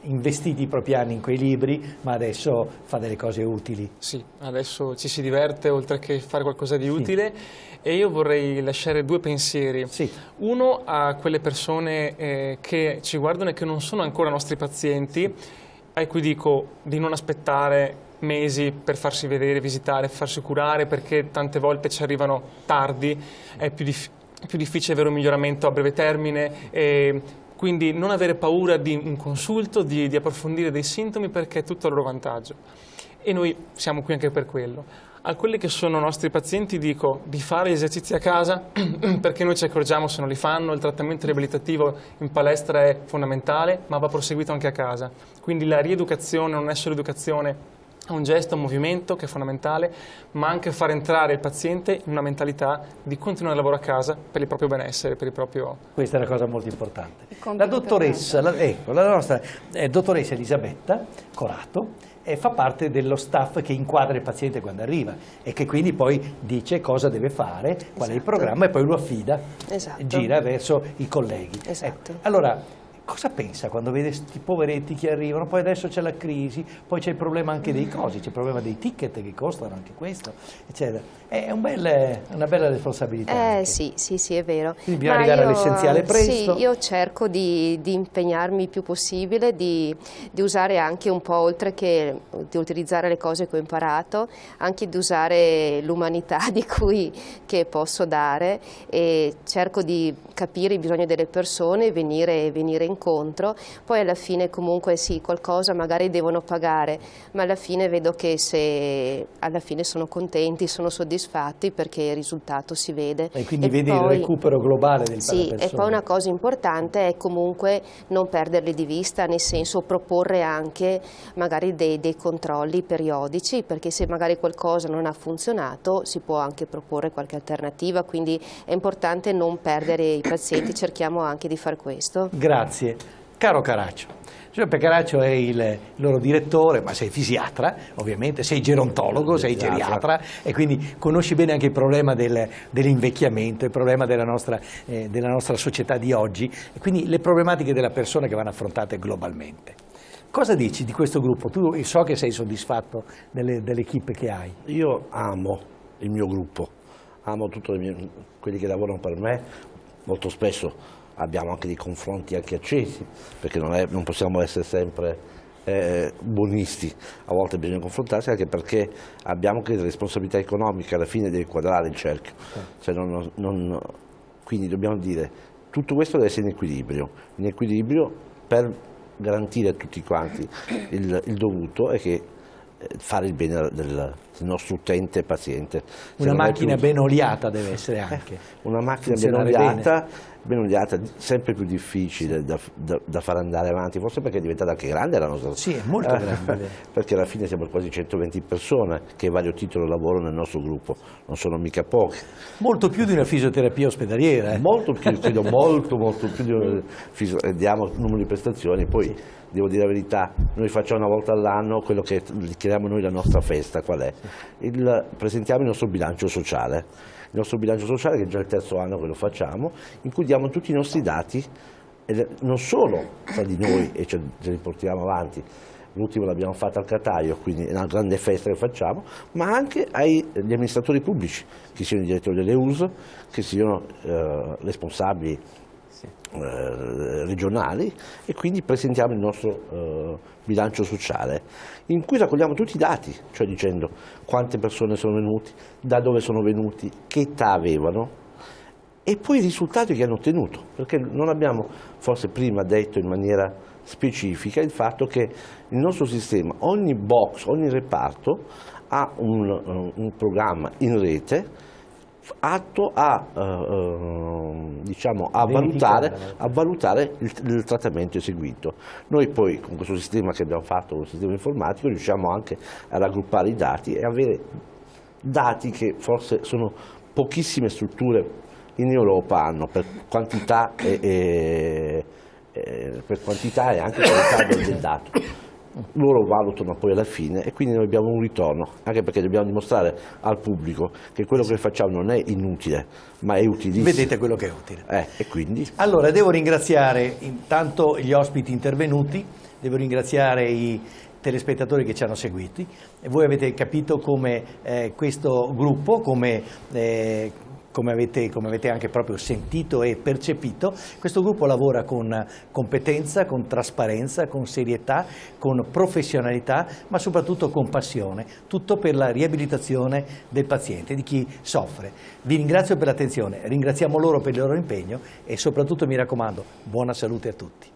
investiti i propri anni in quei libri, ma adesso fa delle cose utili. Sì, adesso ci si diverte oltre che fare qualcosa di utile e io vorrei lasciare due pensieri. Sì. Uno a quelle persone che ci guardano e che non sono ancora nostri pazienti, a cui dico di non aspettare mesi per farsi vedere, visitare, farsi curare, perché tante volte ci arrivano tardi, è più difficile avere un miglioramento a breve termine, e quindi non avere paura di un consulto, di approfondire dei sintomi, perché è tutto a loro vantaggio. E noi siamo qui anche per quello. A quelli che sono nostri pazienti dico di fare gli esercizi a casa, perché noi ci accorgiamo se non li fanno, il trattamento riabilitativo in palestra è fondamentale, ma va proseguito anche a casa. Quindi la rieducazione non è solo educazione, è un gesto, un movimento che è fondamentale, ma anche far entrare il paziente in una mentalità di continuare il lavoro a casa per il proprio benessere, per il proprio... Questa è una cosa molto importante. La dottoressa, la nostra dottoressa Elisabetta Corato, fa parte dello staff che inquadra il paziente quando arriva e che quindi poi dice cosa deve fare, qual è il programma, e poi lo affida, gira verso i colleghi. Esatto. Allora, cosa pensa quando vede questi poveretti che arrivano? Poi adesso c'è la crisi, poi c'è il problema anche dei costi, c'è il problema dei ticket che costano, anche questo, eccetera. È una bella responsabilità. Sì, è vero. Quindi bisogna arrivare all'essenziale presto. Sì, io cerco di impegnarmi il più possibile, di usare anche un po', oltre che di utilizzare le cose che ho imparato, anche di usare l'umanità che posso dare, e cerco di capire i bisogni delle persone, venire incontro. Poi alla fine comunque sì, qualcosa magari devono pagare, ma alla fine vedo che se alla fine sono contenti, sono soddisfatti, perché il risultato si vede. E quindi vedi il recupero globale del persona. E poi una cosa importante è comunque non perderli di vista, nel senso proporre anche magari dei controlli periodici, perché se magari qualcosa non ha funzionato si può anche proporre qualche alternativa, quindi è importante non perdere i pazienti, cerchiamo anche di fare questo. Grazie. Caro Caraccio, Giuseppe Caraccio è il loro direttore, ma sei fisiatra, ovviamente, sei gerontologo, sei geriatra, e quindi conosci bene anche il problema dell'invecchiamento, il problema della nostra società di oggi, e quindi le problematiche della persona che vanno affrontate globalmente. Cosa dici di questo gruppo? Tu so che sei soddisfatto dell'equipe che hai. Io amo il mio gruppo, amo tutti quelli che lavorano per me, molto spesso abbiamo anche dei confronti anche accesi, perché non possiamo essere sempre buonisti, a volte bisogna confrontarsi, anche perché abbiamo anche delle responsabilità economiche, alla fine deve quadrare il cerchio, cioè quindi dobbiamo dire tutto questo deve essere in equilibrio per garantire a tutti quanti il dovuto, e che fare il bene del nostro utente e paziente. Una macchina ben oliata deve essere anche. Una macchina ben oliata, sempre più difficile da far andare avanti, forse perché è diventata anche grande la nostra. Sì, è molto grande. Perché alla fine siamo quasi 120 persone che a vario titolo lavorano nel nostro gruppo, non sono mica pochi. Molto più di una fisioterapia ospedaliera. Molto più, credo, molto più di una diamo numero di prestazioni, poi devo dire la verità, noi facciamo una volta all'anno quello che chiamiamo noi la nostra festa, qual è? Presentiamo il nostro bilancio sociale. Il nostro bilancio sociale, che è già il terzo anno che lo facciamo, in cui diamo tutti i nostri dati, non solo tra di noi, e ce li portiamo avanti, l'ultimo l'abbiamo fatto al Cataio, quindi è una grande festa che facciamo, ma anche agli amministratori pubblici, che siano i direttori delle US, che siano responsabili regionali, e quindi presentiamo il nostro bilancio sociale, in cui raccogliamo tutti i dati, cioè dicendo quante persone sono venuti, da dove sono venuti, che età avevano, e poi i risultati che hanno ottenuto, perché non abbiamo forse prima detto in maniera specifica il fatto che il nostro sistema, ogni box, ogni reparto ha un programma in rete atto a valutare il trattamento eseguito. Noi poi con questo sistema che abbiamo fatto, con il sistema informatico, riusciamo anche a raggruppare i dati e avere dati che forse sono pochissime strutture in Europa hanno, per quantità e anche qualità del dato. loro valutano poi alla fine e quindi noi abbiamo un ritorno, anche perché dobbiamo dimostrare al pubblico che quello che facciamo non è inutile, ma è utilissimo. Vedete quello che è utile. E quindi... Allora, devo ringraziare intanto gli ospiti intervenuti, devo ringraziare i telespettatori che ci hanno seguiti e voi avete capito come questo gruppo, come avete anche proprio sentito e percepito, questo gruppo lavora con competenza, con trasparenza, con serietà, con professionalità, ma soprattutto con passione, tutto per la riabilitazione del paziente, di chi soffre. Vi ringrazio per l'attenzione, ringraziamo loro per il loro impegno e soprattutto mi raccomando, buona salute a tutti.